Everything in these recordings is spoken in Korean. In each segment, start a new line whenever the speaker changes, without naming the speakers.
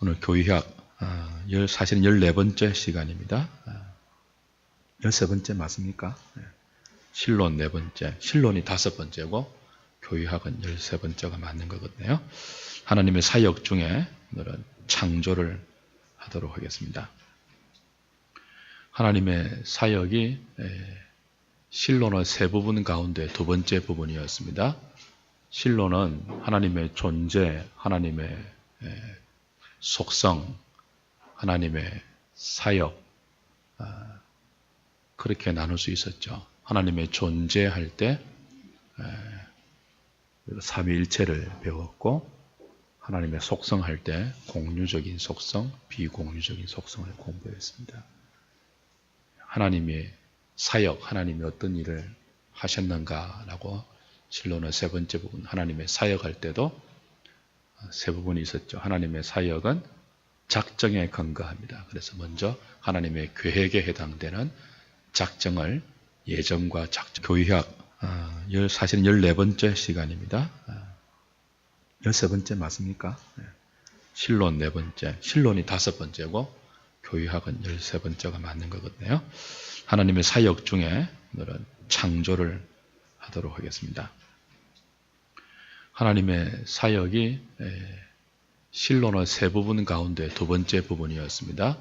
오늘 교의학 사실은 14번째 시간입니다. 13번째 맞습니까? 신론 4번째, 신론이 5번째고 교의학은 13번째가 맞는 거거든요. 하나님의 사역 중에 오늘은 창조를 하도록 하겠습니다. 하나님의 사역이 신론의 세 부분 가운데 두 번째 부분이었습니다. 신론은 하나님의 존재, 하나님의 속성, 하나님의 사역, 그렇게 나눌 수 있었죠. 하나님의 존재할 때 삼위일체를 배웠고, 하나님의 속성할 때 공유적인 속성, 비공유적인 속성을 공부했습니다. 하나님의 사역, 하나님이 어떤 일을 하셨는가라고 신론의 세 번째 부분, 하나님의 사역할 때도 세 부분이 있었죠. 하나님의 사역은 작정에 근거합니다. 그래서 먼저 하나님의 계획에 해당되는 작정을 예정과 작정, 교의학 사실은 14번째 시간입니다. 13번째 맞습니까? 신론 4번째, 신론이 5번째고 교의학은 13번째가 맞는 거거든요. 하나님의 사역 중에 오늘은 창조를 하도록 하겠습니다. 하나님의 사역이 신론의 세 부분 가운데 두 번째 부분이었습니다.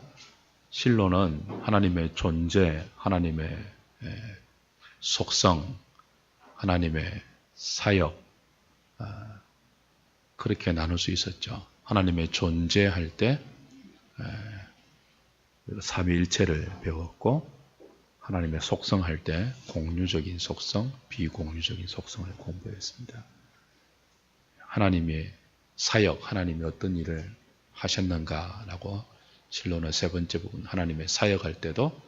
신론은 하나님의 존재, 하나님의 속성, 하나님의 사역, 그렇게 나눌 수 있었죠. 하나님의 존재할 때 삼위일체를 배웠고, 하나님의 속성할 때 공유적인 속성, 비공유적인 속성을 공부했습니다. 하나님의 사역, 하나님이 어떤 일을 하셨는가라고 신론의 세 번째 부분, 하나님의 사역할 때도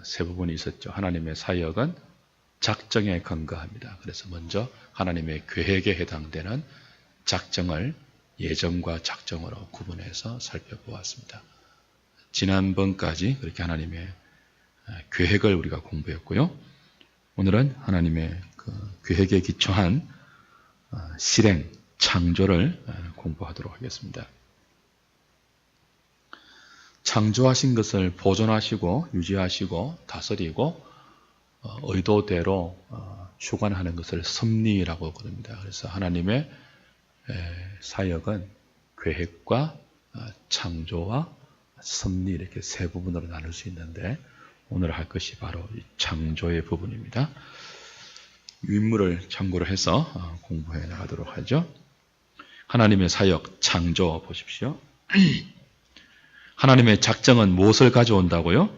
세 부분이 있었죠. 하나님의 사역은 작정에 근거합니다. 그래서 먼저 하나님의 계획에 해당되는 작정을 예정과 작정으로 구분해서 살펴보았습니다. 지난번까지 그렇게 하나님의 계획을 우리가 공부했고요. 오늘은 하나님의 계획에 기초한 실행, 창조를 공부하도록 하겠습니다. 창조하신 것을 보존하시고 유지하시고 다스리고 의도대로 주관하는 것을 섭리라고 부릅니다. 그래서 하나님의 사역은 계획과 창조와 섭리, 이렇게 세 부분으로 나눌 수 있는데, 오늘 할 것이 바로 이 창조의 부분입니다. 윗물을 참고로 해서 공부해 나가도록 하죠. 하나님의 사역, 창조 보십시오. 하나님의 작정은 무엇을 가져온다고요?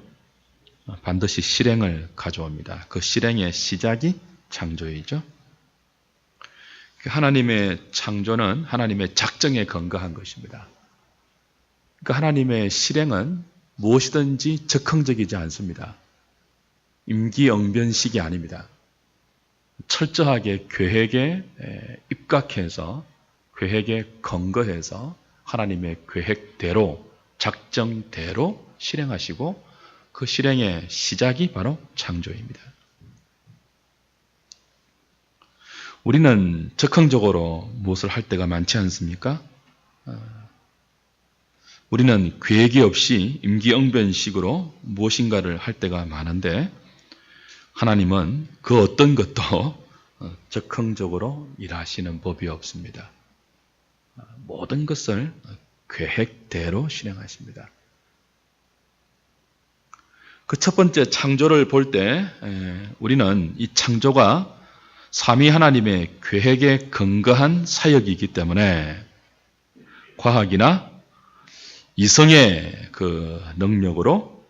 반드시 실행을 가져옵니다. 그 실행의 시작이 창조이죠. 하나님의 창조는 하나님의 작정에 근거한 것입니다. 그러니까 하나님의 실행은 무엇이든지 즉흥적이지 않습니다. 임기응변식이 아닙니다. 철저하게 계획에 입각해서, 계획에 근거해서 하나님의 계획대로, 작정대로 실행하시고, 그 실행의 시작이 바로 창조입니다. 우리는 즉흥적으로 무엇을 할 때가 많지 않습니까? 우리는 계획이 없이 임기응변식으로 무엇인가를 할 때가 많은데, 하나님은 그 어떤 것도 즉흥적으로 일하시는 법이 없습니다. 모든 것을 계획대로 실행하십니다. 그 첫 번째 창조를 볼 때 우리는 이 창조가 삼위 하나님의 계획에 근거한 사역이기 때문에 과학이나 이성의 그 능력으로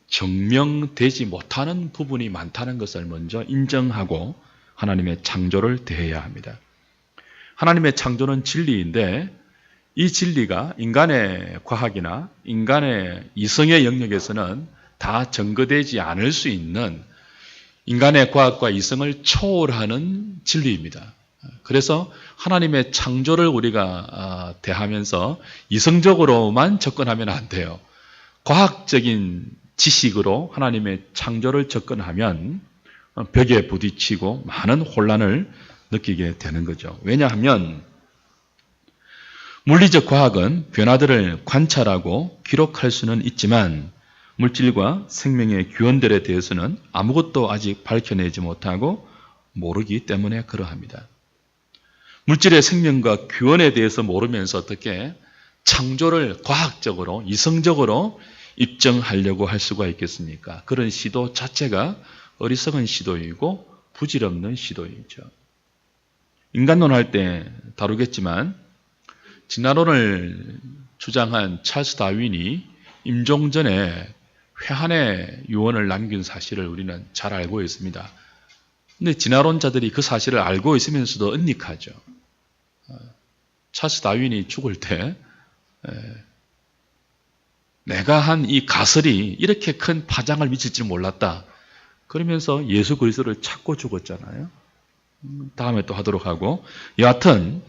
증명되지 못하는 부분이 많다는 것을 먼저 인정하고 하나님의 창조를 대해야 합니다. 하나님의 창조는 진리인데, 이 진리가 인간의 과학이나 인간의 이성의 영역에서는 다 증거되지 않을 수 있는, 인간의 과학과 이성을 초월하는 진리입니다. 그래서 하나님의 창조를 우리가 대하면서 이성적으로만 접근하면 안 돼요. 과학적인 지식으로 하나님의 창조를 접근하면 벽에 부딪히고 많은 혼란을 느끼게 되는 거죠. 왜냐하면 물리적 과학은 변화들을 관찰하고 기록할 수는 있지만 물질과 생명의 규원들에 대해서는 아무것도 아직 밝혀내지 못하고 모르기 때문에 그러합니다. 물질의 생명과 규원에 대해서 모르면서 어떻게 창조를 과학적으로, 이성적으로 입증하려고 할 수가 있겠습니까? 그런 시도 자체가 어리석은 시도이고 부질없는 시도이죠. 인간론 할 때 다루겠지만 진화론을 주장한 찰스 다윈이 임종전에 회한의 유언을 남긴 사실을 우리는 잘 알고 있습니다. 그런데 진화론자들이 그 사실을 알고 있으면서도 은닉하죠. 찰스 다윈이 죽을 때 내가 한 이 가설이 이렇게 큰 파장을 미칠 줄 몰랐다. 그러면서 예수 그리스도를 찾고 죽었잖아요. 다음에 또 하도록 하고, 여하튼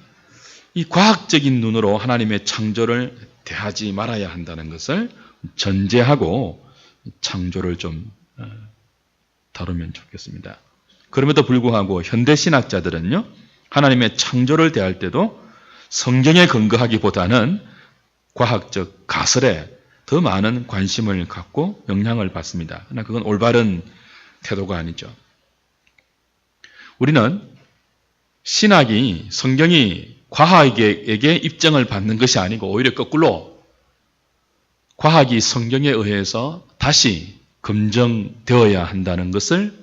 이 과학적인 눈으로 하나님의 창조를 대하지 말아야 한다는 것을 전제하고 창조를 좀 다루면 좋겠습니다. 그럼에도 불구하고 현대신학자들은요, 하나님의 창조를 대할 때도 성경에 근거하기보다는 과학적 가설에 더 많은 관심을 갖고 영향을 받습니다. 그러나 그건 올바른 태도가 아니죠. 우리는 신학이, 성경이 과학에게 입증을 받는 것이 아니고 오히려 거꾸로 과학이 성경에 의해서 다시 검증되어야 한다는 것을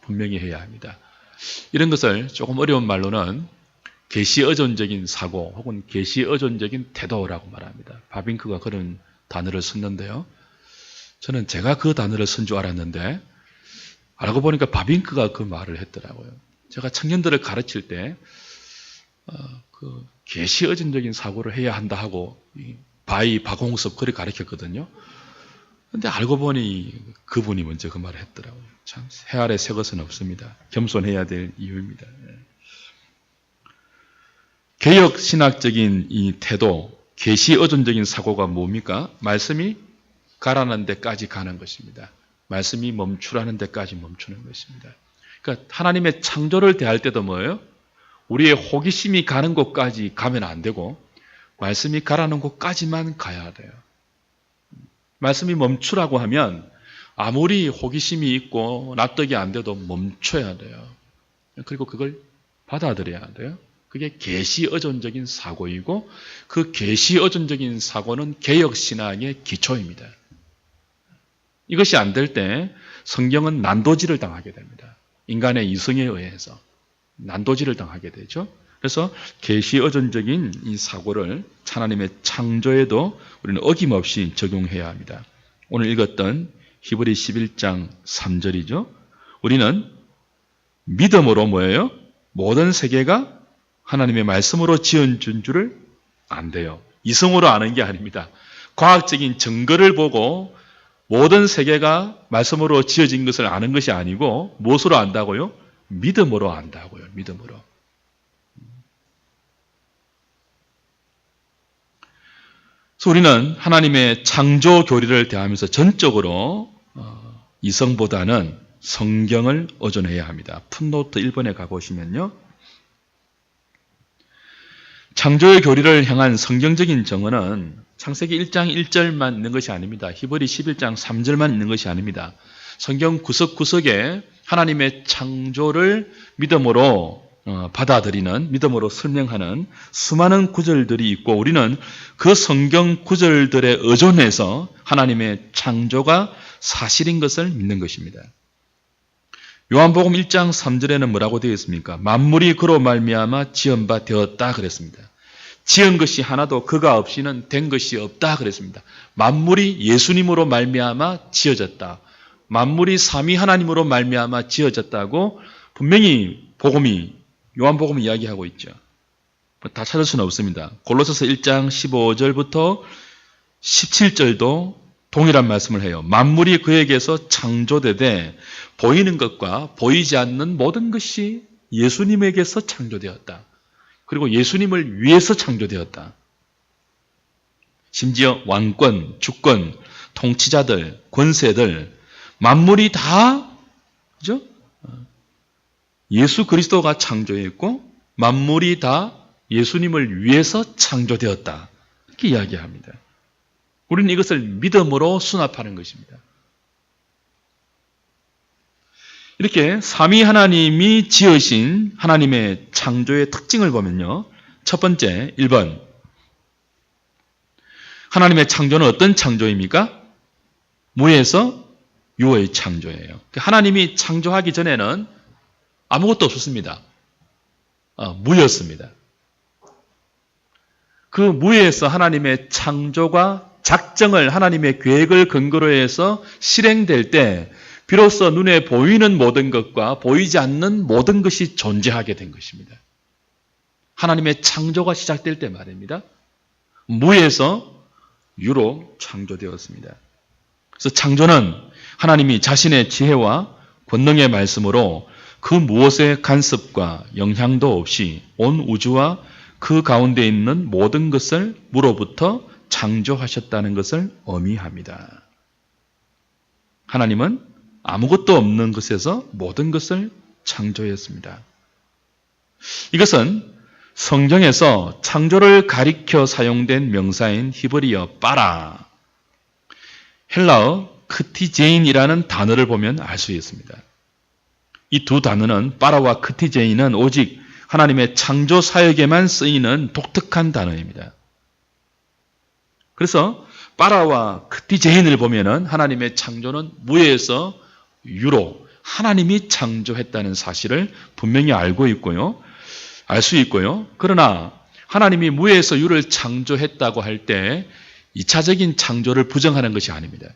분명히 해야 합니다. 이런 것을 조금 어려운 말로는 계시의존적인 사고 혹은 계시의존적인 태도라고 말합니다. 바빙크가 그런 단어를 썼는데요. 저는 제가 그 단어를 쓴 줄 알았는데 알고 보니까 바빙크가 그 말을 했더라고요. 제가 청년들을 가르칠 때 그 계시의존적인 사고를 해야 한다 하고 바이 박홍섭 그렇게 가르쳤거든요. 그런데 알고 보니 그분이 먼저 그 말을 했더라고요. 참 새 아래 새 것은 없습니다. 겸손해야 될 이유입니다. 개혁 신학적인 이 태도, 계시의존적인 사고가 뭡니까? 말씀이 가라는 데까지 가는 것입니다. 말씀이 멈추라는 데까지 멈추는 것입니다. 그러니까 하나님의 창조를 대할 때도 뭐예요? 우리의 호기심이 가는 곳까지 가면 안 되고 말씀이 가라는 곳까지만 가야 돼요. 말씀이 멈추라고 하면 아무리 호기심이 있고 납득이 안 돼도 멈춰야 돼요. 그리고 그걸 받아들여야 돼요. 그게 계시의존적인 사고이고 그 계시의존적인 사고는 개혁신학의 기초입니다. 이것이 안 될 때 성경은 난도질을 당하게 됩니다. 인간의 이성에 의해서 난도질을 당하게 되죠. 그래서 계시의존적인 이 사고를 하나님의 창조에도 우리는 어김없이 적용해야 합니다. 오늘 읽었던 히브리 11장 3절이죠. 우리는 믿음으로 뭐예요? 모든 세계가 하나님의 말씀으로 지어준 줄을 안대요. 이성으로 아는 게 아닙니다. 과학적인 증거를 보고 모든 세계가 말씀으로 지어진 것을 아는 것이 아니고 무엇으로 안다고요? 믿음으로 안다고요. 믿음으로. 그래서 우리는 하나님의 창조 교리를 대하면서 전적으로 이성보다는 성경을 의존해야 합니다. 풋노트 1번에 가보시면요. 창조의 교리를 향한 성경적인 정언은 창세기 1장 1절만 있는 것이 아닙니다. 히브리 11장 3절만 있는 것이 아닙니다. 성경 구석구석에 하나님의 창조를 믿음으로 받아들이는, 믿음으로 설명하는 수많은 구절들이 있고 우리는 그 성경 구절들에 의존해서 하나님의 창조가 사실인 것을 믿는 것입니다. 요한복음 1장 3절에는 뭐라고 되어 있습니까? 만물이 그로 말미암아 지은 바 되었다 그랬습니다. 지은 것이 하나도 그가 없이는 된 것이 없다 그랬습니다. 만물이 예수님으로 말미암아 지어졌다. 만물이 삼위 하나님으로 말미암아 지어졌다고 분명히 요한복음이 이야기하고 있죠. 다 찾을 수는 없습니다. 골로새서 1장 15절부터 17절도 동일한 말씀을 해요. 만물이 그에게서 창조되되 보이는 것과 보이지 않는 모든 것이 예수님에게서 창조되었다. 그리고 예수님을 위해서 창조되었다. 심지어 왕권, 주권, 통치자들, 권세들, 만물이 다 그죠? 예수 그리스도가 창조했고 만물이 다 예수님을 위해서 창조되었다. 이렇게 이야기합니다. 우리는 이것을 믿음으로 수납하는 것입니다. 이렇게 삼위 하나님이 지으신 하나님의 창조의 특징을 보면요. 첫 번째, 1번. 하나님의 창조는 어떤 창조입니까? 무에서 유의 창조예요. 하나님이 창조하기 전에는 아무것도 없었습니다. 무였습니다. 그 무에서 하나님의 창조가 작정을 하나님의 계획을 근거로 해서 실행될 때 비로소 눈에 보이는 모든 것과 보이지 않는 모든 것이 존재하게 된 것입니다. 하나님의 창조가 시작될 때 말입니다. 무에서 유로 창조되었습니다. 그래서 창조는 하나님이 자신의 지혜와 권능의 말씀으로 그 무엇의 간섭과 영향도 없이 온 우주와 그 가운데 있는 모든 것을 무로부터 창조하셨다는 것을 의미합니다. 하나님은 아무것도 없는 것에서 모든 것을 창조했습니다. 이것은 성경에서 창조를 가리켜 사용된 명사인 히브리어 빠라, 헬라어 크티제인이라는 단어를 보면 알 수 있습니다. 이 두 단어는 빠라와 크티제인은 오직 하나님의 창조 사역에만 쓰이는 독특한 단어입니다. 그래서 빠라와 크티제인을 보면은 하나님의 창조는 무에서 유로 하나님이 창조했다는 사실을 분명히 알고 있고요. 알 수 있고요. 그러나 하나님이 무에서 유를 창조했다고 할 때 2차적인 창조를 부정하는 것이 아닙니다.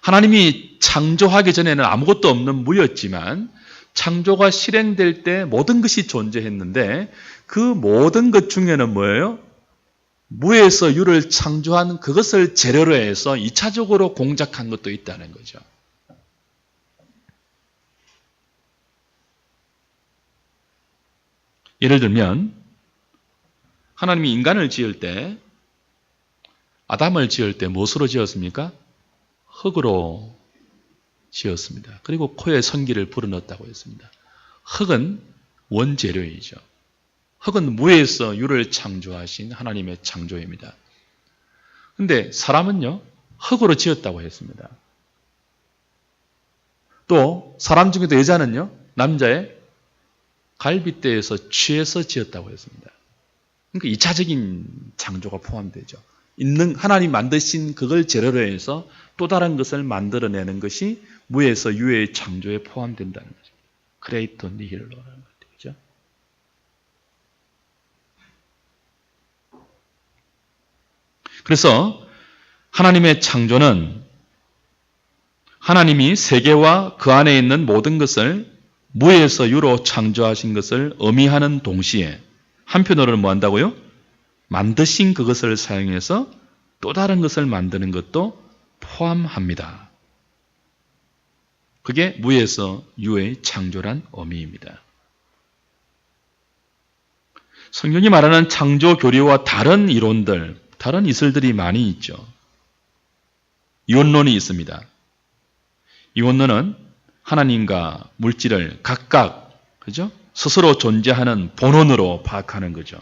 하나님이 창조하기 전에는 아무것도 없는 무였지만 창조가 실행될 때 모든 것이 존재했는데 그 모든 것 중에는 뭐예요? 무에서 유를 창조한 그것을 재료로 해서 2차적으로 공작한 것도 있다는 거죠. 예를 들면 하나님이 인간을 지을 때 아담을 지을 때 무엇으로 지었습니까? 흙으로 지었습니다. 그리고 코에 성기를 불어넣었다고 했습니다. 흙은 원재료이죠. 흙은 무에서 유를 창조하신 하나님의 창조입니다. 그런데 사람은요, 흙으로 지었다고 했습니다. 또 사람 중에도 여자는요, 남자의 갈빗대에서 취해서 지었다고 했습니다. 그러니까 2차적인 창조가 포함되죠. 있는 하나님 만드신 그걸 재료로 해서 또 다른 것을 만들어내는 것이 무에서 유의 창조에 포함된다는 거죠. 크레이터 니힐로라는 거죠. 그래서 하나님의 창조는 하나님이 세계와 그 안에 있는 모든 것을 무에서 유로 창조하신 것을 의미하는 동시에 한편으로는 뭐 한다고요? 만드신 그것을 사용해서 또 다른 것을 만드는 것도 포함합니다. 그게 무에서 유의 창조란 의미입니다. 성경이 말하는 창조 교리와 다른 이론들, 다른 이설들이 많이 있죠. 이원론이 있습니다. 이원론은 하나님과 물질을 각각, 그죠? 스스로 존재하는 본원으로 파악하는 거죠.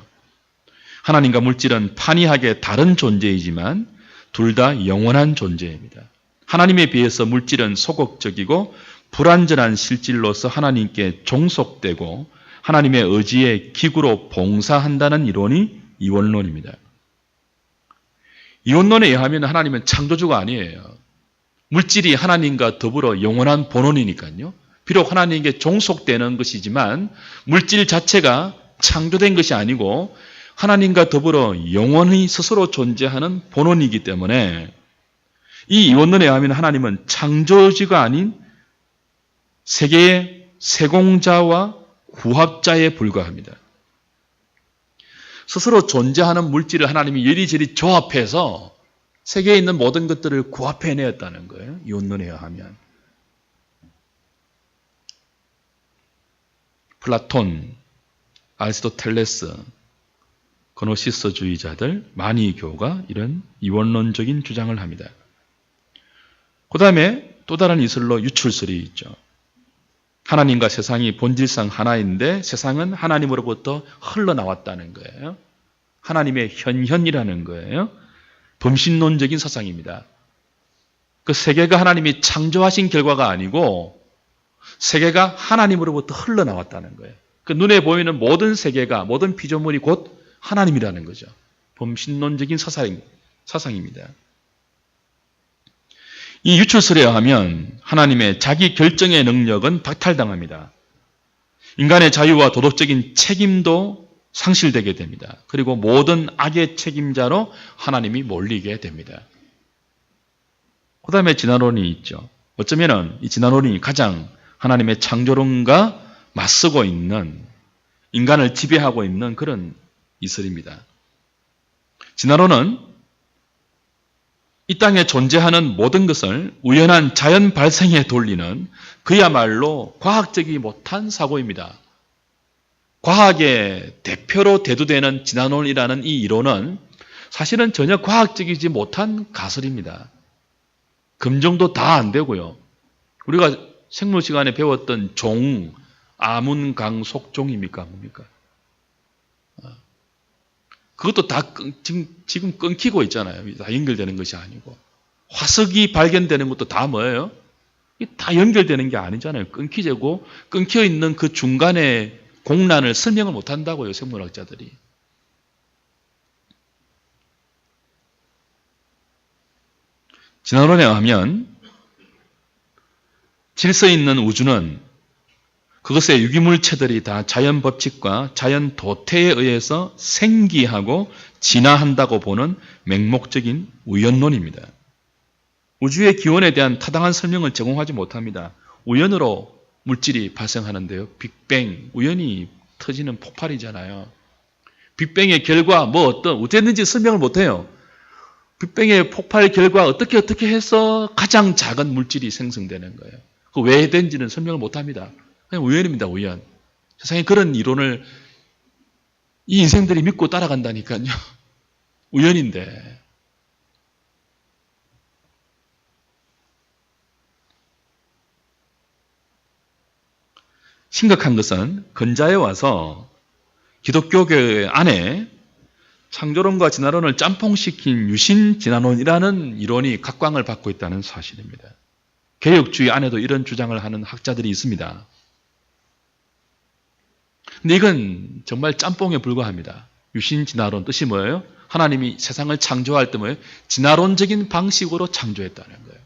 하나님과 물질은 판이하게 다른 존재이지만 둘 다 영원한 존재입니다. 하나님에 비해서 물질은 소극적이고 불완전한 실질로서 하나님께 종속되고 하나님의 의지의 기구로 봉사한다는 이론이 이원론입니다. 이원론에 의하면 하나님은 창조주가 아니에요. 물질이 하나님과 더불어 영원한 본원이니까요. 비록 하나님께 종속되는 것이지만 물질 자체가 창조된 것이 아니고 하나님과 더불어 영원히 스스로 존재하는 본원이기 때문에 이 이원론에 의하면 하나님은 창조주가 아닌 세계의 세공자와 구합자에 불과합니다. 스스로 존재하는 물질을 하나님이 여리저리 조합해서 세계에 있는 모든 것들을 구합해내었다는 거예요. 이원론에 의하면. 플라톤, 아리스토텔레스, 그노시스주의자들, 마니교가 이런 이원론적인 주장을 합니다. 그 다음에 또 다른 이설로 유출설이 있죠. 하나님과 세상이 본질상 하나인데 세상은 하나님으로부터 흘러나왔다는 거예요. 하나님의 현현이라는 거예요. 범신론적인 사상입니다. 그 세계가 하나님이 창조하신 결과가 아니고 세계가 하나님으로부터 흘러나왔다는 거예요. 그 눈에 보이는 모든 세계가, 모든 피조물이 곧 하나님이라는 거죠. 범신론적인 사상입니다. 이 유출설에 의하면 하나님의 자기 결정의 능력은 박탈당합니다. 인간의 자유와 도덕적인 책임도 상실되게 됩니다. 그리고 모든 악의 책임자로 하나님이 몰리게 됩니다. 그 다음에 진화론이 있죠. 어쩌면 이 진화론이 가장 하나님의 창조론과 맞서고 있는, 인간을 지배하고 있는 그런 이설입니다. 진화론은 이 땅에 존재하는 모든 것을 우연한 자연 발생에 돌리는 그야말로 과학적이 못한 사고입니다. 과학의 대표로 대두되는 진화론이라는 이 이론은 사실은 전혀 과학적이지 못한 가설입니다. 검증도 다 안 되고요. 우리가 생물 시간에 배웠던 종, 아문강속종입니까? 뭡니까? 그것도 다 지금 끊기고 있잖아요. 다 연결되는 것이 아니고. 화석이 발견되는 것도 다 뭐예요? 다 연결되는 게 아니잖아요. 끊기고 끊겨 있는 그 중간에 공란을 설명을 못 한다고요, 생물학자들이. 진화론에 의하면 질서 있는 우주는 그것의 유기물체들이 다 자연 법칙과 자연 도태에 의해서 생기하고 진화한다고 보는 맹목적인 우연론입니다. 우주의 기원에 대한 타당한 설명을 제공하지 못합니다. 우연으로 물질이 발생하는데요. 빅뱅, 우연히 터지는 폭발이잖아요. 빅뱅의 결과 어땠는지 설명을 못해요. 빅뱅의 폭발 결과 어떻게 해서 가장 작은 물질이 생성되는 거예요. 그 왜 된지는 설명을 못합니다. 그냥 우연입니다. 우연. 세상에 그런 이론을 이 인생들이 믿고 따라간다니까요. 우연인데. 심각한 것은 근자에 와서 기독교계 안에 창조론과 진화론을 짬뽕시킨 유신진화론이라는 이론이 각광을 받고 있다는 사실입니다. 개혁주의 안에도 이런 주장을 하는 학자들이 있습니다. 근데 이건 정말 짬뽕에 불과합니다. 유신진화론 뜻이 뭐예요? 하나님이 세상을 창조할 때 뭐예요? 진화론적인 방식으로 창조했다는 거예요.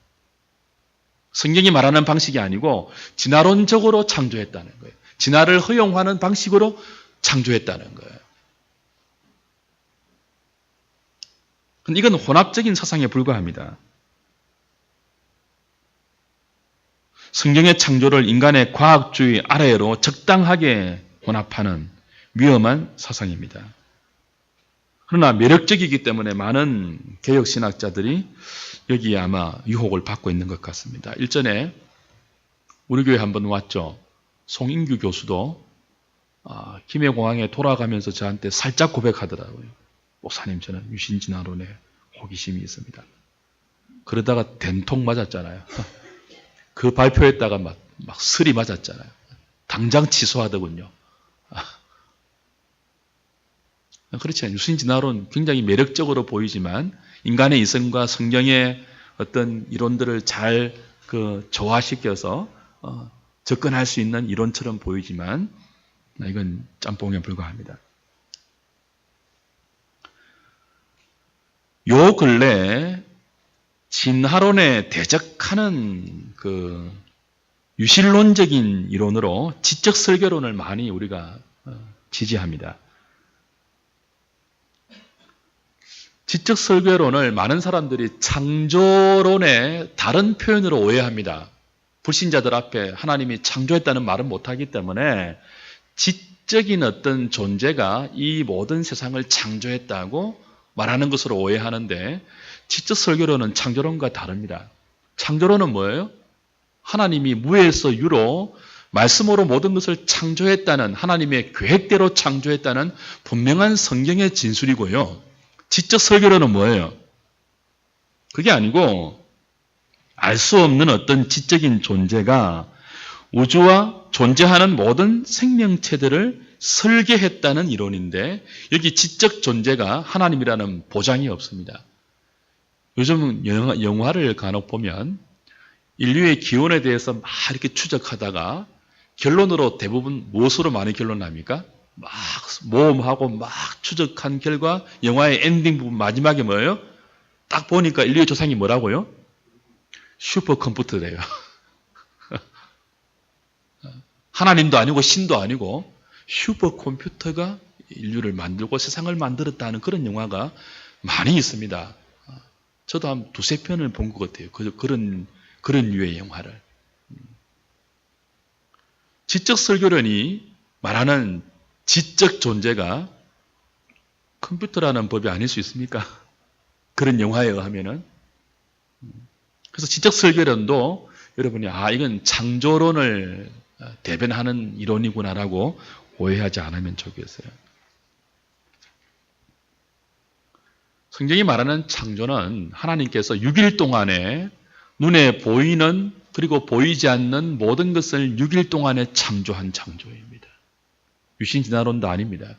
성경이 말하는 방식이 아니고 진화론적으로 창조했다는 거예요. 진화를 허용하는 방식으로 창조했다는 거예요. 근데 이건 혼합적인 사상에 불과합니다. 성경의 창조를 인간의 과학주의 아래로 적당하게 혼합하는 위험한 사상입니다. 그러나 매력적이기 때문에 많은 개혁신학자들이 여기에 아마 유혹을 받고 있는 것 같습니다. 일전에 우리 교회 한번 왔죠. 송인규 교수도 김해공항에 돌아가면서 저한테 살짝 고백하더라고요. 목사님, 저는 유신진화론에 호기심이 있습니다. 그러다가 된통 맞았잖아요. 그 발표했다가 막 설이 맞았잖아요. 당장 취소하더군요. 그렇지 않아요. 유신진화론 굉장히 매력적으로 보이지만 인간의 이성과 성경의 어떤 이론들을 잘 조화시켜서 접근할 수 있는 이론처럼 보이지만 이건 짬뽕에 불과합니다. 요 근래 진화론에 대적하는 유실론적인 이론으로 지적 설교론을 많이 우리가 지지합니다. 지적 설교론을 많은 사람들이 창조론의 다른 표현으로 오해합니다. 불신자들 앞에 하나님이 창조했다는 말은 못하기 때문에 지적인 어떤 존재가 이 모든 세상을 창조했다고 말하는 것으로 오해하는데, 지적 설교론은 창조론과 다릅니다. 창조론은 뭐예요? 하나님이 무에서 유로 말씀으로 모든 것을 창조했다는, 하나님의 계획대로 창조했다는 분명한 성경의 진술이고요. 지적 설교론은 뭐예요? 그게 아니고 알 수 없는 어떤 지적인 존재가 우주와 존재하는 모든 생명체들을 설계했다는 이론인데 여기 지적 존재가 하나님이라는 보장이 없습니다. 요즘 영화를 간혹 보면 인류의 기원에 대해서 막 이렇게 추적하다가 결론으로 대부분 무엇으로 많이 결론납니까? 막 모험하고 막 추적한 결과 영화의 엔딩 부분 마지막에 뭐예요? 딱 보니까 인류의 조상이 뭐라고요? 슈퍼컴퓨터래요. 하나님도 아니고 신도 아니고 슈퍼컴퓨터가 인류를 만들고 세상을 만들었다는 그런 영화가 많이 있습니다. 저도 한 두세 편을 본 것 같아요. 그런 류의 영화를. 지적 설교론이 말하는 지적 존재가 컴퓨터라는 법이 아닐 수 있습니까? 그런 영화에 의하면은. 그래서 지적 설교론도 여러분이 이건 창조론을 대변하는 이론이구나라고 오해하지 않으면 좋겠어요. 성경이 말하는 창조는 하나님께서 6일 동안에 눈에 보이는 그리고 보이지 않는 모든 것을 6일 동안에 창조한 창조입니다. 유신진화론도 아닙니다.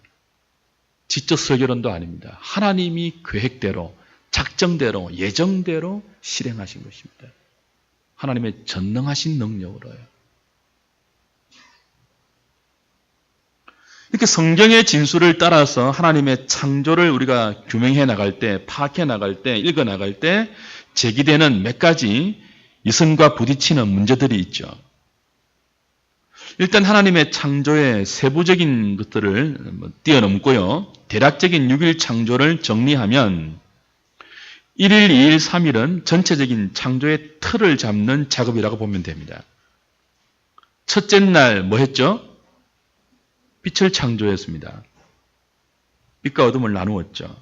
지적 설교론도 아닙니다. 하나님이 계획대로, 작정대로, 예정대로 실행하신 것입니다. 하나님의 전능하신 능력으로요. 이렇게 성경의 진술을 따라서 하나님의 창조를 우리가 규명해 나갈 때, 파악해 나갈 때, 읽어 나갈 때 제기되는 몇 가지 이성과 부딪히는 문제들이 있죠. 일단 하나님의 창조의 세부적인 것들을 뛰어넘고요. 대략적인 6일 창조를 정리하면 1일, 2일, 3일은 전체적인 창조의 틀을 잡는 작업이라고 보면 됩니다. 첫째 날 뭐 했죠? 빛을 창조했습니다. 빛과 어둠을 나누었죠.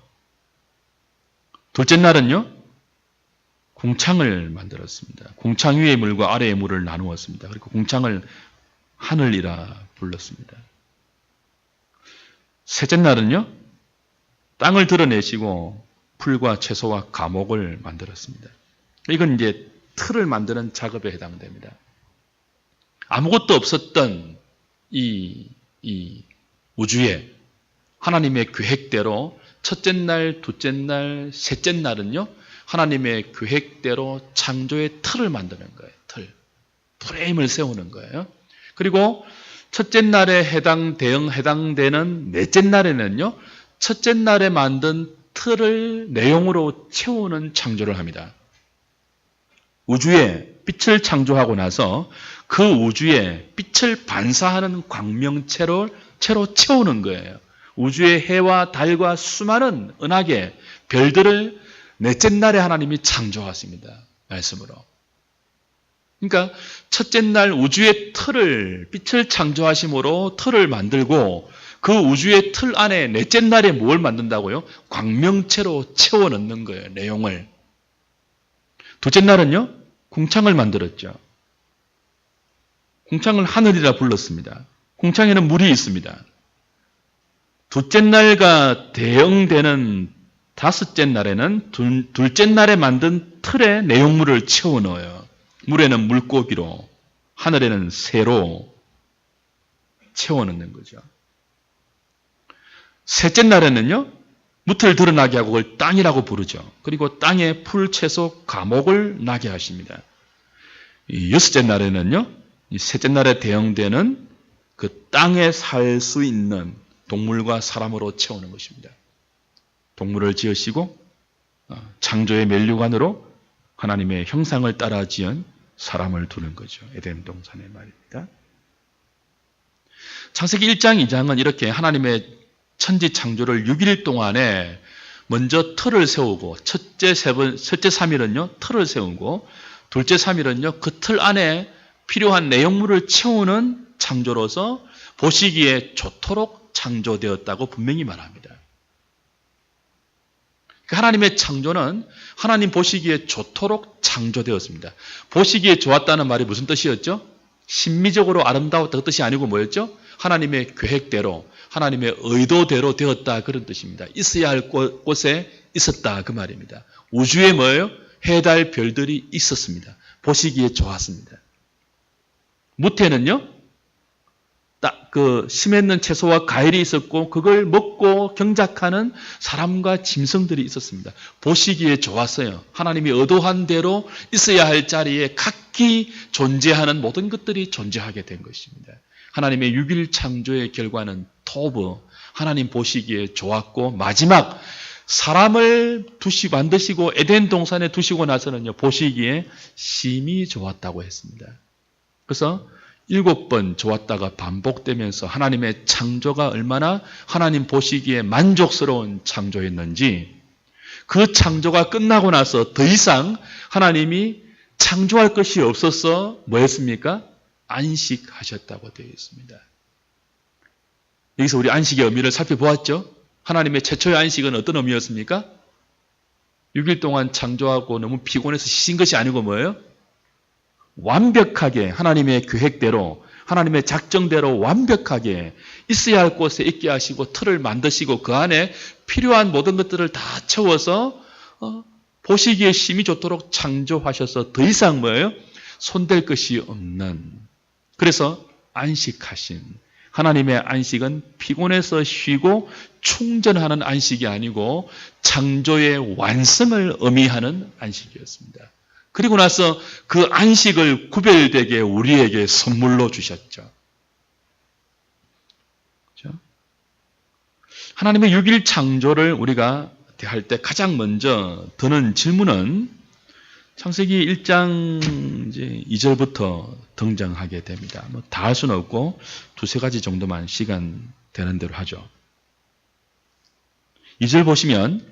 둘째 날은요? 궁창을 만들었습니다. 궁창 위의 물과 아래의 물을 나누었습니다. 그리고 궁창을 하늘이라 불렀습니다. 셋째 날은요? 땅을 드러내시고 풀과 채소와 가목을 만들었습니다. 이건 이제 틀을 만드는 작업에 해당됩니다. 아무것도 없었던 이 우주에 하나님의 계획대로 첫째 날, 둘째 날, 셋째 날은요, 하나님의 계획대로 창조의 틀을 만드는 거예요. 프레임을 세우는 거예요. 그리고 첫째 날에 해당되는 넷째 날에는요, 첫째 날에 만든 틀을 내용으로 채우는 창조를 합니다. 우주에 빛을 창조하고 나서 그 우주에 빛을 반사하는 광명체로 채우는 거예요. 우주의 해와 달과 수많은 은하계, 별들을 넷째 날에 하나님이 창조하십니다. 말씀으로. 그러니까 첫째 날 우주의 틀을, 빛을 창조하심으로 틀을 만들고 그 우주의 틀 안에 넷째 날에 뭘 만든다고요? 광명체로 채워 넣는 거예요. 내용을. 둘째 날은요? 궁창을 만들었죠. 궁창을 하늘이라 불렀습니다. 궁창에는 물이 있습니다. 둘째 날과 대응되는 다섯째 날에는 둘째 날에 만든 틀에 내용물을 채워 넣어요. 물에는 물고기로, 하늘에는 새로 채워 넣는 거죠. 셋째 날에는요, 무틀 드러나게 하고 그걸 땅이라고 부르죠. 그리고 땅에 풀, 채소, 가목을 나게 하십니다. 이 여섯째 날에는요, 이 셋째 날에 대응되는 그 땅에 살 수 있는 동물과 사람으로 채우는 것입니다. 동물을 지으시고 창조의 멸류관으로 하나님의 형상을 따라 지은 사람을 두는 거죠. 에덴 동산의 말입니다. 창세기 1장, 2장은 이렇게 하나님의 천지 창조를 6일 동안에 먼저 틀을 세우고 첫째 3일은요 틀을 세우고 둘째 3일은요 그 틀 안에 필요한 내용물을 채우는 창조로서 보시기에 좋도록 창조되었다고 분명히 말합니다. 하나님의 창조는 하나님 보시기에 좋도록 창조되었습니다. 보시기에 좋았다는 말이 무슨 뜻이었죠? 심미적으로 아름다웠다 그 뜻이 아니고 뭐였죠? 하나님의 계획대로 하나님의 의도대로 되었다 그런 뜻입니다. 있어야 할 곳에 있었다 그 말입니다. 우주에 뭐예요? 해, 달, 별들이 있었습니다. 보시기에 좋았습니다. 무태는요, 딱 심에 있는 채소와 과일이 있었고 그걸 먹고 경작하는 사람과 짐승들이 있었습니다. 보시기에 좋았어요. 하나님이 의도한 대로 있어야 할 자리에 각기 존재하는 모든 것들이 존재하게 된 것입니다. 하나님의 6일 창조의 결과는 토브, 하나님 보시기에 좋았고 마지막 사람을 만드시고 에덴 동산에 두시고 나서는요, 보시기에 심히 좋았다고 했습니다. 그래서 7번 좋았다가 반복되면서 하나님의 창조가 얼마나 하나님 보시기에 만족스러운 창조였는지, 그 창조가 끝나고 나서 더 이상 하나님이 창조할 것이 없어서 뭐 했습니까? 안식하셨다고 되어 있습니다. 여기서 우리 안식의 의미를 살펴보았죠? 하나님의 최초의 안식은 어떤 의미였습니까? 6일 동안 창조하고 너무 피곤해서 쉬신 것이 아니고 뭐예요? 완벽하게 하나님의 계획대로, 하나님의 작정대로 완벽하게 있어야 할 곳에 있게 하시고 틀을 만드시고 그 안에 필요한 모든 것들을 다 채워서 보시기에 심히 좋도록 창조하셔서 더 이상 뭐예요? 손댈 것이 없는, 그래서 안식하신, 하나님의 안식은 피곤해서 쉬고 충전하는 안식이 아니고 창조의 완성을 의미하는 안식이었습니다. 그리고 나서 그 안식을 구별되게 우리에게 선물로 주셨죠. 그렇죠? 하나님의 6일 창조를 우리가 할 때 가장 먼저 드는 질문은 창세기 1장 이제 2절부터 등장하게 됩니다. 다 할 수는 없고 두세 가지 정도만 시간 되는 대로 하죠. 2절 보시면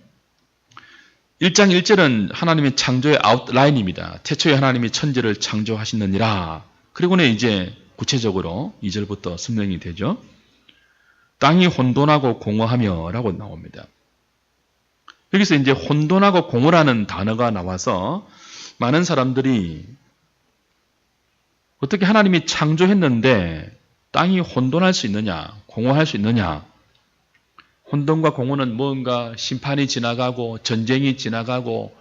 1장 1절은 하나님의 창조의 아웃라인입니다. 태초에 하나님이 천지를 창조하시느니라. 그리고는 이제 구체적으로 2절부터 설명이 되죠. 땅이 혼돈하고 공허하며 라고 나옵니다. 여기서 이제 혼돈하고 공허라는 단어가 나와서 많은 사람들이 어떻게 하나님이 창조했는데 땅이 혼돈할 수 있느냐, 공허할 수 있느냐. 혼돈과 공허는 뭔가 심판이 지나가고 전쟁이 지나가고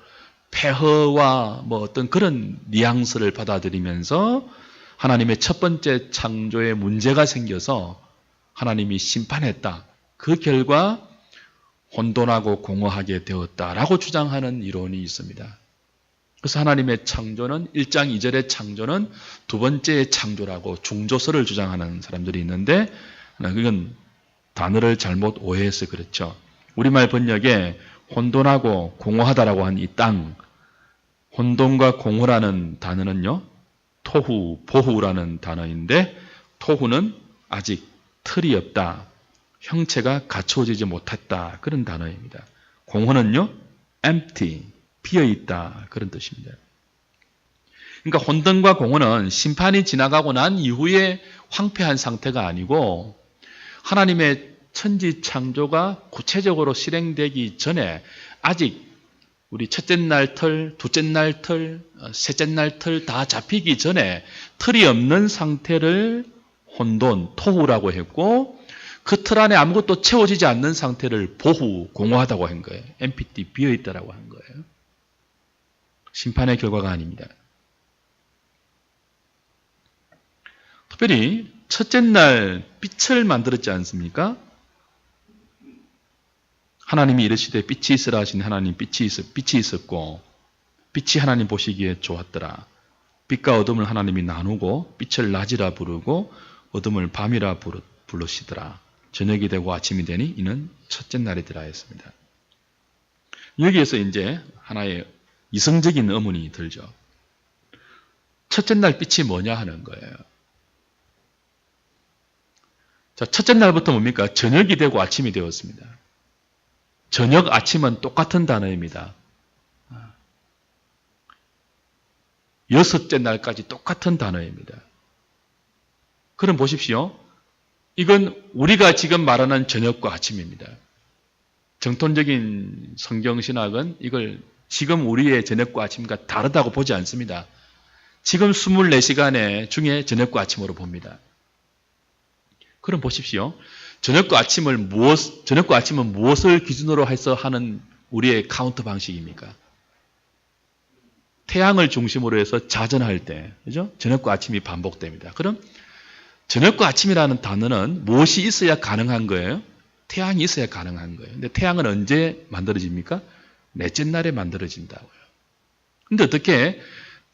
폐허와 어떤 그런 뉘앙스를 받아들이면서 하나님의 첫 번째 창조에 문제가 생겨서 하나님이 심판했다. 그 결과 혼돈하고 공허하게 되었다라고 주장하는 이론이 있습니다. 그래서 하나님의 창조는 1장 2절의 창조는 두 번째의 창조라고 중조설을 주장하는 사람들이 있는데 그건 단어를 잘못 오해해서 그렇죠. 우리말 번역에 혼돈하고 공허하다라고 한 이 땅, 혼돈과 공허라는 단어는요, 토후, 보후라는 단어인데 토후는 아직 틀이 없다, 형체가 갖추어지지 못했다, 그런 단어입니다. 공허는요, empty, 비어있다, 그런 뜻입니다. 그러니까 혼돈과 공허는 심판이 지나가고 난 이후에 황폐한 상태가 아니고 하나님의 천지 창조가 구체적으로 실행되기 전에 아직 우리 첫째 날 털, 둘째 날 털, 셋째 날 털 다 잡히기 전에 틀이 없는 상태를 혼돈, 토후라고 했고 그 틀 안에 아무것도 채워지지 않는 상태를 보후, 공허하다고 한 거예요. empty, 비어있다라고 한 거예요. 심판의 결과가 아닙니다. 특별히 첫째 날 빛을 만들었지 않습니까? 하나님이 이르시되 빛이 있으라 하신 하나님 빛이 있었고 빛이 하나님 보시기에 좋았더라. 빛과 어둠을 하나님이 나누고 빛을 낮이라 부르고 어둠을 밤이라 부르시더라. 저녁이 되고 아침이 되니 이는 첫째 날이더라 했습니다. 여기에서 이제 하나의 이성적인 의문이 들죠. 첫째 날 빛이 뭐냐 하는 거예요. 자, 첫째 날부터 뭡니까? 저녁이 되고 아침이 되었습니다. 저녁, 아침은 똑같은 단어입니다. 여섯째 날까지 똑같은 단어입니다. 그럼 보십시오. 이건 우리가 지금 말하는 저녁과 아침입니다. 정통적인 성경신학은 이걸 지금 우리의 저녁과 아침과 다르다고 보지 않습니다. 지금 24시간의 중에 저녁과 아침으로 봅니다. 그럼 보십시오. 저녁과 아침은 무엇을 기준으로 해서 하는 우리의 카운트 방식입니까? 태양을 중심으로 해서 자전할 때, 그죠? 저녁과 아침이 반복됩니다. 그럼 저녁과 아침이라는 단어는 무엇이 있어야 가능한 거예요? 태양이 있어야 가능한 거예요. 근데 태양은 언제 만들어집니까? 넷째 날에 만들어진다고요. 근데 어떻게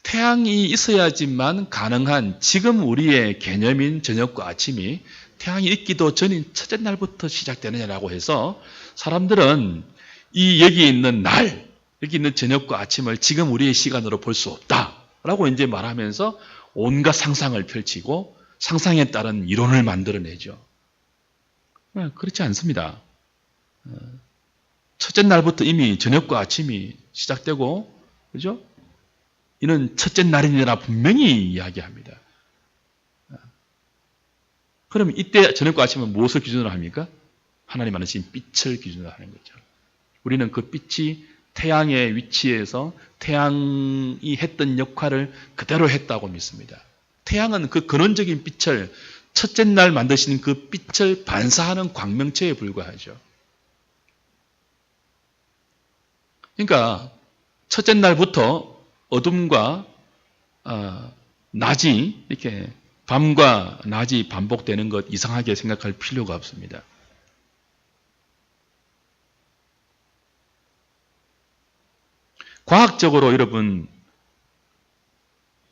태양이 있어야지만 가능한 지금 우리의 개념인 저녁과 아침이 태양이 있기도 전인 첫째 날부터 시작되느냐라고 해서 사람들은 이 여기 있는 날, 여기 있는 저녁과 아침을 지금 우리의 시간으로 볼 수 없다라고 이제 말하면서 온갖 상상을 펼치고 상상에 따른 이론을 만들어내죠. 그렇지 않습니다. 첫째 날부터 이미 저녁과 아침이 시작되고, 그죠? 이는 첫째 날이니라 분명히 이야기합니다. 그럼 이때 저녁과 아침은 무엇을 기준으로 합니까? 하나님 안으신 빛을 기준으로 하는 거죠. 우리는 그 빛이 태양의 위치에서 태양이 했던 역할을 그대로 했다고 믿습니다. 태양은 그 근원적인 빛을 첫째 날 만드신 그 빛을 반사하는 광명체에 불과하죠. 그러니까 첫째 날부터 어둠과 낮이 이렇게 밤과 낮이 반복되는 것 이상하게 생각할 필요가 없습니다. 과학적으로 여러분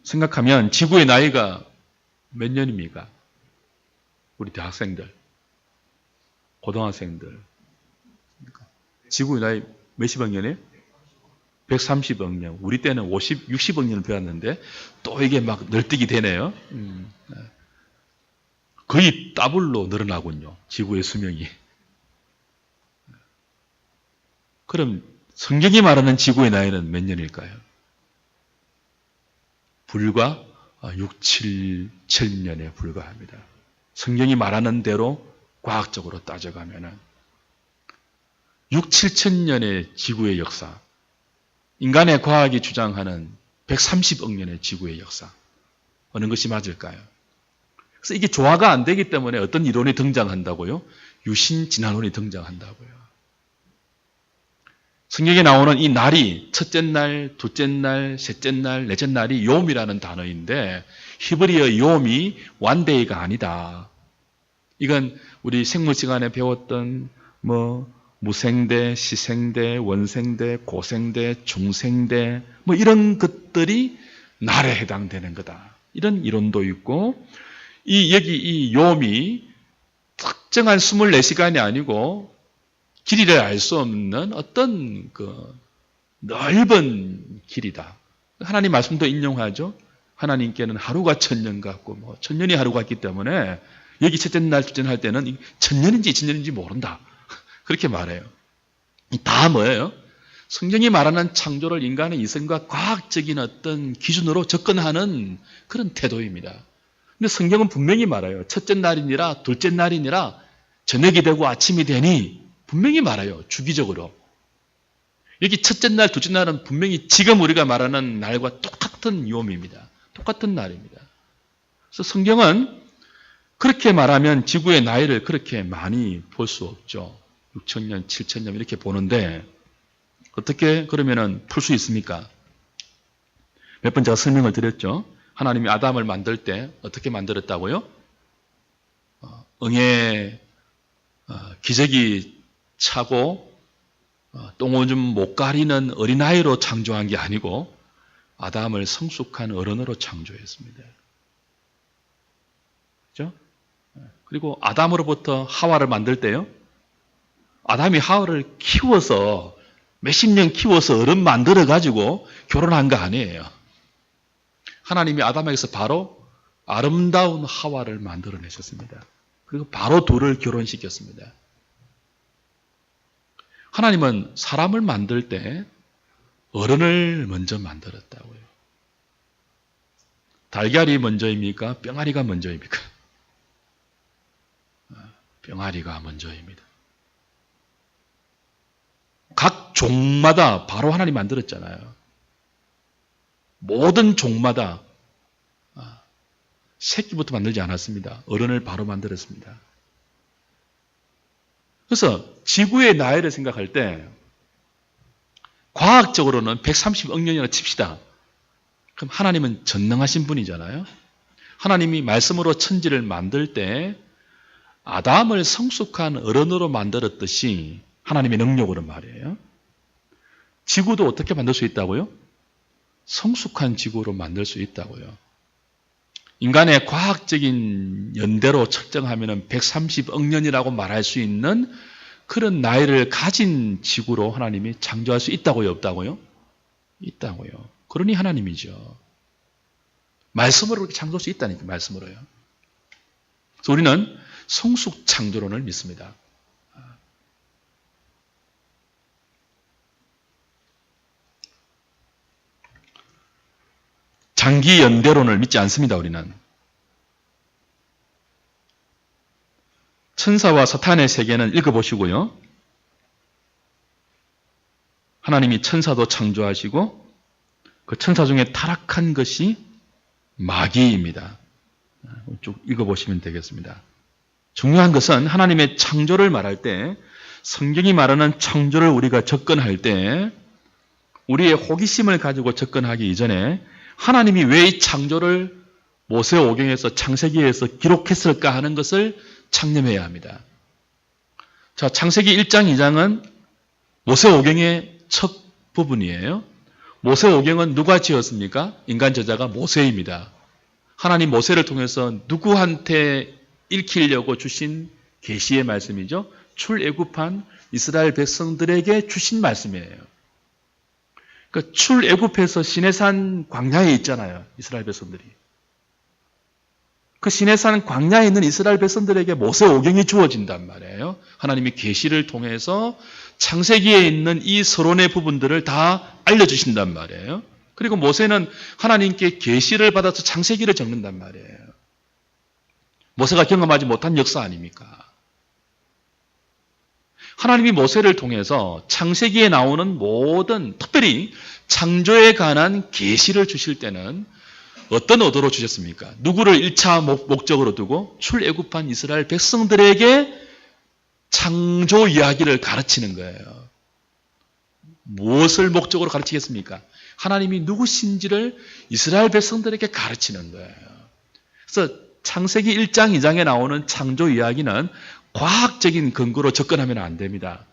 생각하면 지구의 나이가 몇 년입니까? 우리 대학생들, 고등학생들. 지구의 나이 몇십억 년이에요? 130억 년. 우리 때는 60억 년을 배웠는데 또 이게 막 널뛰기 되네요. 거의 더블로 늘어나군요. 지구의 수명이. 그럼 성경이 말하는 지구의 나이는 몇 년일까요? 불과 6, 7, 7년에 불과합니다. 성경이 말하는 대로 과학적으로 따져가면은 6, 7천 년의 지구의 역사, 인간의 과학이 주장하는 130억 년의 지구의 역사, 어느 것이 맞을까요? 그래서 이게 조화가 안 되기 때문에 어떤 이론이 등장한다고요? 유신진화론이 등장한다고요. 성경에 나오는 이 날이 첫째 날, 둘째 날, 셋째 날, 넷째 날이 요음이라는 단어인데 히브리어 요음이 원데이가 아니다. 이건 우리 생물 시간에 배웠던 무생대, 시생대, 원생대, 고생대, 중생대 이런 것들이 날에 해당되는 거다. 이런 이론도 있고 여기 이 요음이 특정한 24시간이 아니고 길이를 알 수 없는 어떤 그 넓은 길이다. 하나님 말씀도 인용하죠. 하나님께는 하루가 천년 같고 천년이 하루 같기 때문에 여기 첫째 날, 둘째 날 할 때는 천년인지 진년인지 모른다. 그렇게 말해요. 다 뭐예요? 성경이 말하는 창조를 인간의 이성과 과학적인 어떤 기준으로 접근하는 그런 태도입니다. 근데 성경은 분명히 말해요. 첫째 날이니라 둘째 날이니라 저녁이 되고 아침이 되니 분명히 말해요. 주기적으로. 여기 첫째 날, 둘째 날은 분명히 지금 우리가 말하는 날과 똑같은 요음입니다. 똑같은 날입니다. 그래서 성경은 그렇게 말하면 지구의 나이를 그렇게 많이 볼 수 없죠. 6천년, 7천년 이렇게 보는데 어떻게 그러면은 풀 수 있습니까? 몇 번 제가 설명을 드렸죠. 하나님이 아담을 만들 때 어떻게 만들었다고요? 응에 기저귀 차고 똥오줌 못 가리는 어린아이로 창조한 게 아니고 아담을 성숙한 어른으로 창조했습니다. 그렇죠? 그리고 아담으로부터 하와를 만들 때요. 아담이 하와를 키워서 몇십 년 키워서 어른 만들어 가지고 결혼한 거 아니에요. 하나님이 아담에게서 바로 아름다운 하와를 만들어내셨습니다. 그리고 바로 둘을 결혼시켰습니다. 하나님은 사람을 만들 때 어른을 먼저 만들었다고요. 달걀이 먼저입니까? 뿅아리가 먼저입니까? 뿅아리가 먼저입니다. 각 종마다 바로 하나님 만들었잖아요. 모든 종마다 새끼부터 만들지 않았습니다. 어른을 바로 만들었습니다. 그래서 지구의 나이를 생각할 때 과학적으로는 130억 년이나 칩시다. 그럼 하나님은 전능하신 분이잖아요. 하나님이 말씀으로 천지를 만들 때 아담을 성숙한 어른으로 만들었듯이 하나님의 능력으로 말이에요. 지구도 어떻게 만들 수 있다고요? 성숙한 지구로 만들 수 있다고요. 인간의 과학적인 연대로 측정하면 130억 년이라고 말할 수 있는 그런 나이를 가진 지구로 하나님이 창조할 수 있다고요? 없다고요? 있다고요. 그러니 하나님이죠. 말씀으로 그렇게 창조할 수 있다니까, 말씀으로요. 그래서 우리는 성숙 창조론을 믿습니다. 장기 연대론을 믿지 않습니다, 우리는. 천사와 사탄의 세계는 읽어보시고요. 하나님이 천사도 창조하시고 그 천사 중에 타락한 것이 마귀입니다. 쭉 읽어보시면 되겠습니다. 중요한 것은 하나님의 창조를 말할 때 성경이 말하는 창조를 우리가 접근할 때 우리의 호기심을 가지고 접근하기 이전에 하나님이 왜 이 창조를 모세오경에서 창세기에서 기록했을까 하는 것을 창념해야 합니다. 자, 창세기 1장, 2장은 모세오경의 첫 부분이에요. 모세오경은 누가 지었습니까? 인간 저자가 모세입니다. 하나님 모세를 통해서 누구한테 읽히려고 주신 계시의 말씀이죠. 출애굽한 이스라엘 백성들에게 주신 말씀이에요. 그러니까 출애굽해서 시내산 광야에 있잖아요. 이스라엘 백성들이. 그 시내산 광야에 있는 이스라엘 백성들에게 모세오경이 주어진단 말이에요. 하나님이 계시를 통해서 창세기에 있는 이 서론의 부분들을 다 알려주신단 말이에요. 그리고 모세는 하나님께 계시를 받아서 창세기를 적는단 말이에요. 모세가 경험하지 못한 역사 아닙니까? 하나님이 모세를 통해서 창세기에 나오는 모든 특별히 창조에 관한 계시를 주실 때는 어떤 의도로 주셨습니까? 누구를 1차 목적으로 두고 출애굽한 이스라엘 백성들에게 창조 이야기를 가르치는 거예요. 무엇을 목적으로 가르치겠습니까? 하나님이 누구신지를 이스라엘 백성들에게 가르치는 거예요. 그래서 창세기 1장, 2장에 나오는 창조 이야기는 과학적인 근거로 접근하면 안 됩니다.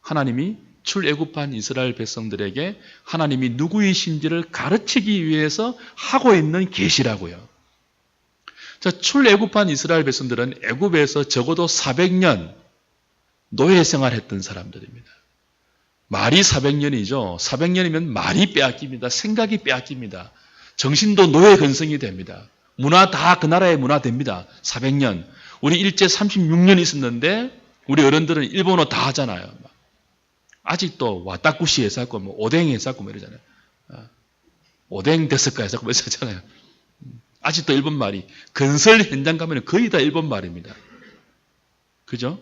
하나님이 출애굽한 이스라엘 백성들에게 하나님이 누구이신지를 가르치기 위해서 하고 있는 계시라고요. 자, 출애굽한 이스라엘 백성들은 애굽에서 적어도 400년 노예 생활했던 사람들입니다. 말이 400년이죠. 400년이면 말이 빼앗깁니다. 생각이 빼앗깁니다. 정신도 노예 근성이 됩니다. 문화 다 그 나라의 문화 됩니다. 400년. 우리 일제 36년 있었는데 우리 어른들은 일본어 다 하잖아요. 아직도 와타쿠시 해사고 뭐 오뎅 해사고 뭐 이러잖아요. 오뎅 데스까 해사고 뭐 이러잖아요. 아직도 일본 말이 건설 현장 가면 거의 다 일본 말입니다. 그죠?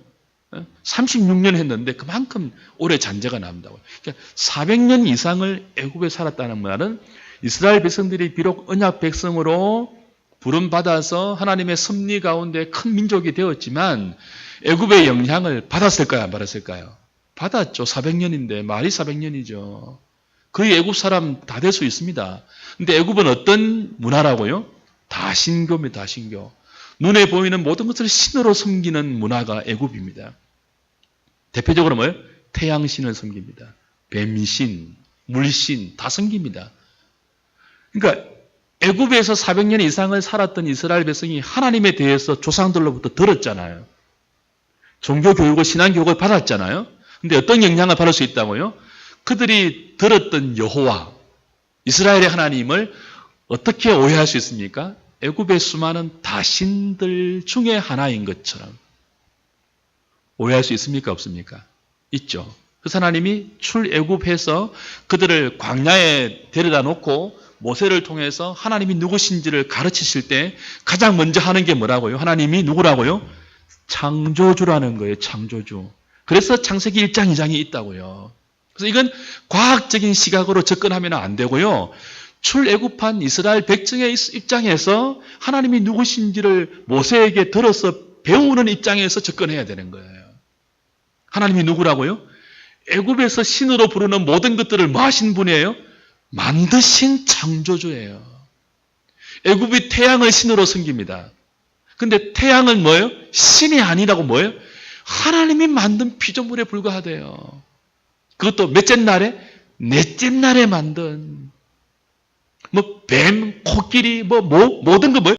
36년 했는데 그만큼 오래 잔재가 남다고요. 그러니까 400년 이상을 애굽에 살았다는 말은 이스라엘 백성들이 비록 언약 백성으로 부름받아서 하나님의 섭리 가운데 큰 민족이 되었지만 애굽의 영향을 받았을까요? 안 받았을까요? 받았죠. 400년인데 말이 400년이죠. 거의 애굽 사람 다 될 수 있습니다. 근데 애굽은 어떤 문화라고요? 다신교입니다. 다신교. 눈에 보이는 모든 것을 신으로 섬기는 문화가 애굽입니다. 대표적으로 뭐예요? 태양신을 섬깁니다. 뱀신, 물신 다 섬깁니다. 그러니까 애굽에서 400년 이상을 살았던 이스라엘 백성이 하나님에 대해서 조상들로부터 들었잖아요. 종교교육을 신앙교육을 받았잖아요. 근데 어떤 영향을 받을 수 있다고요? 그들이 들었던 여호와, 이스라엘의 하나님을 어떻게 오해할 수 있습니까? 애굽의 수많은 다신들 중에 하나인 것처럼 오해할 수 있습니까? 없습니까? 있죠. 그래서 하나님이 출애굽해서 그들을 광야에 데려다 놓고 모세를 통해서 하나님이 누구신지를 가르치실 때 가장 먼저 하는 게 뭐라고요? 하나님이 누구라고요? 창조주라는 거예요. 창조주. 그래서 창세기 1장, 2장이 있다고요. 그래서 이건 과학적인 시각으로 접근하면 안 되고요. 출애굽한 이스라엘 백성의 입장에서 하나님이 누구신지를 모세에게 들어서 배우는 입장에서 접근해야 되는 거예요. 하나님이 누구라고요? 애굽에서 신으로 부르는 모든 것들을 뭐 하신 분이에요? 만드신 창조주예요. 애굽이 태양을 신으로 섬깁니다. 근데 태양은 뭐예요? 신이 아니라고 뭐예요? 하나님이 만든 피조물에 불과하대요. 그것도 몇째 날에? 넷째 날에 만든. 뭐 뱀, 코끼리, 모든 거 뭐예요?